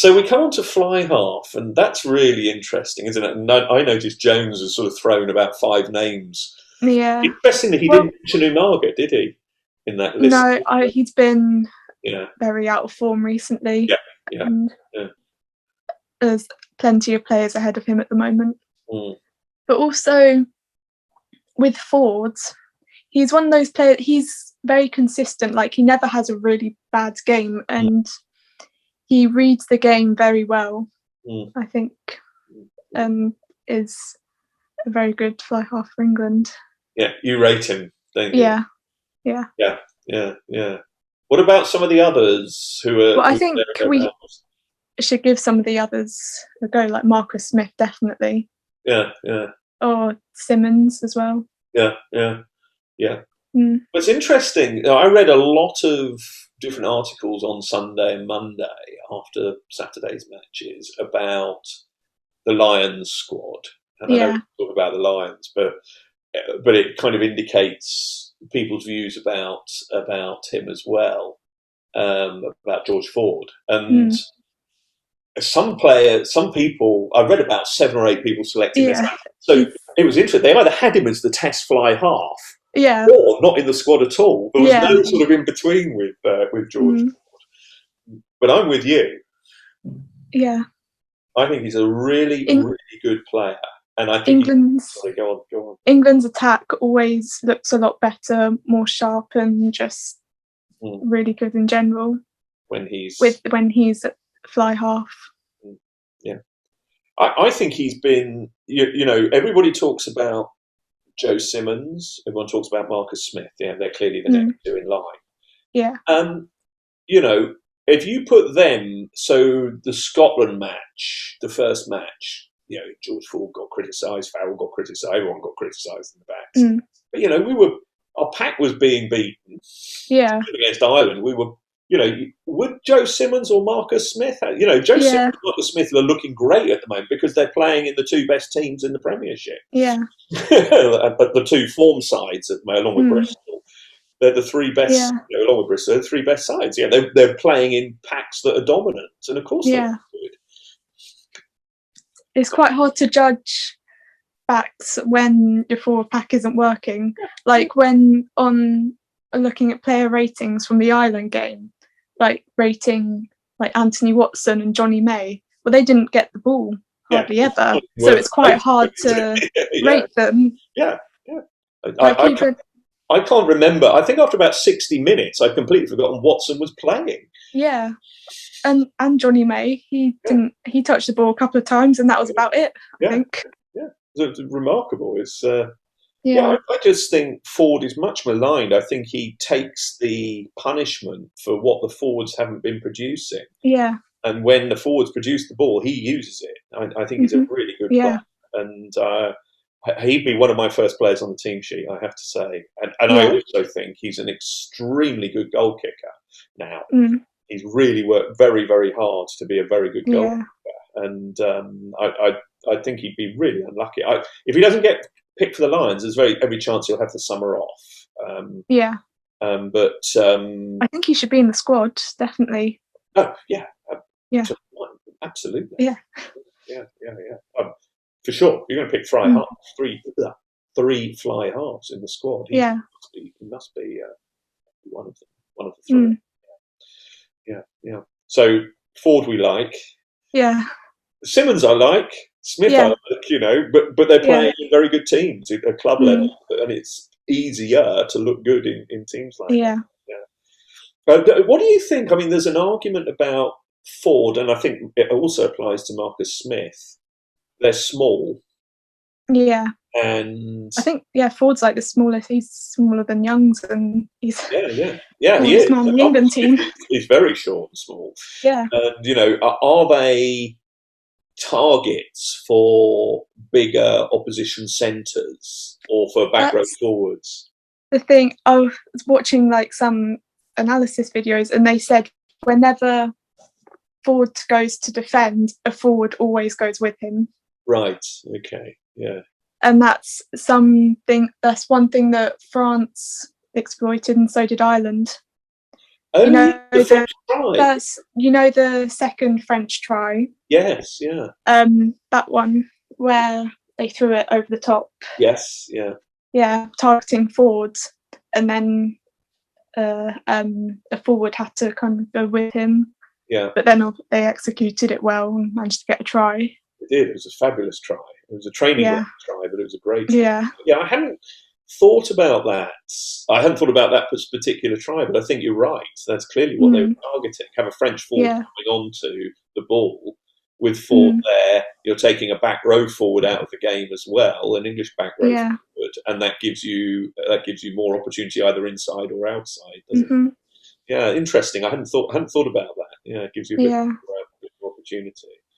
So we come on to fly half, and that's really interesting, isn't it? And I noticed Jones has sort of thrown about 5 names. Yeah. Interesting that he Well, didn't mention Umaga, did he, in that list? no, he's been Yeah, very out of form recently, yeah, yeah, and yeah. there's plenty of players ahead of him at the moment. Mm, But also with Ford, he's one of those players. He's very consistent. Like he never has a really bad game, mm, and he reads the game very well. mm. I think, and is a very good fly half for England. Yeah, you rate him, don't you? Yeah, yeah. Yeah, yeah, yeah. What about some of the others who are But I who think are we thereabouts? should give some of the others a go, like Marcus Smith, definitely, Yeah, yeah, or Simmons as well. yeah, yeah, yeah. Mm. It's interesting. I read a lot of different articles on Sunday and Monday after Saturday's matches about the Lions squad, and I know Yeah, we talk about the Lions, but it kind of indicates people's views about him as well, about George Ford. And mm. some people, I read about 7 or 8 people selecting this. Yeah. So He's it was interesting. They either had him as the test fly half yeah, or not in the squad at all. There was yeah, no sort of in between with George. mm. But I'm with you. Yeah. I think he's a really, In really good player, and I think he. England's Sorry, go on, go on. England's attack always looks a lot better, more sharp, and just Mm. really good in general. When he's With when he's at fly half. yeah, I think he's been. Everybody talks about Joe Simmons. Everyone talks about Marcus Smith. Yeah, they're clearly the Mm. next two in line. Yeah, You know, if you put them, so the Scotland match, the first match, George Ford got criticised, Farrell got criticised, everyone got criticised in the backs. mm. But our pack was being beaten Yeah, against Ireland. Would Joe Simmons or Marcus Smith? Joe Simmons yeah, and Marcus Smith are looking great at the moment because they're playing in the 2 best teams in the Premiership. yeah, But the 2 form sides, along with mm. Bristol, they're the 3 best, Yeah. along with Bristol, they're the 3 best sides. Yeah, they're playing in packs that are dominant, and of course they're Yeah. good. It's quite hard to judge backs when your forward pack isn't working. Like when on looking at player ratings from the Ireland game, like rating like Anthony Watson and Johnny May, well, they didn't get the ball Yeah, hardly it's ever, not so worth it's quite rating, hard is it? to Yeah, rate them. yeah, yeah. Like even I can't remember. I think after about 60 minutes, I'd completely forgotten Watson was playing. yeah, and Johnny May, he touched the ball a couple of times, and that was about it. I Yeah, think. yeah. It's remarkable. Yeah, I just think Ford is much maligned. I think he takes the punishment for what the forwards haven't been producing. yeah, And when the forwards produce the ball, he uses it. I think he's a really good yeah, player. And he'd be one of my first players on the team sheet, I have to say. And I yeah. also think he's an extremely good goal kicker now. Mm, He's really worked very, very hard to be a very good goal yeah, kicker. And I think he'd be really unlucky. If he doesn't get picked for the Lions, there's every chance he'll have the summer off. yeah. But I think he should be in the squad, definitely. oh yeah, Yeah, absolutely, yeah, yeah. For sure, you're going to pick fly mm, halves, three fly halves in the squad. yeah, He must be one of them, one of the 3. mm, Yeah, yeah. So Ford we like, yeah, Simmons I like, Smith I yeah, like, but they're yeah, playing in very good teams at club mm, level, and it's easier to look good in teams like that. yeah, Yeah. What do you think? I mean, there's an argument about Ford, and I think it also applies to Marcus Smith. They're small, yeah. and I think Ford's like the smallest. He's smaller than Youngs, and he's yeah, he smallest is. man in the England team. He's very short and small. Yeah, And are they targets for bigger opposition centres or for back row that's forwards? the thing. I was watching like some analysis videos, and they said whenever Ford goes to defend, a forward always goes with him. Right. Okay. Yeah. And that's one thing that France exploited, and so did Ireland. Oh, You yeah, know the the French try. the second French try. Yes, yeah. That one where they threw it over the top. Yes, yeah. Yeah, targeting forwards, and then a forward had to kind of go with him. Yeah. But then they executed it well and managed to get a try. It did. It was a fabulous try. It was a training Yeah. try, but it was a great try. Yeah. Yeah, I hadn't thought about that. I hadn't thought about that particular try, but I think you're right. That's clearly what they were targeting. Have a French forward coming onto the ball with Ford there. You're taking a back row forward out of the game as well, an English back row forward, and that gives you more opportunity either inside or outside, doesn't it? Yeah, interesting. I hadn't thought about that. Yeah, it gives you a bit more opportunity.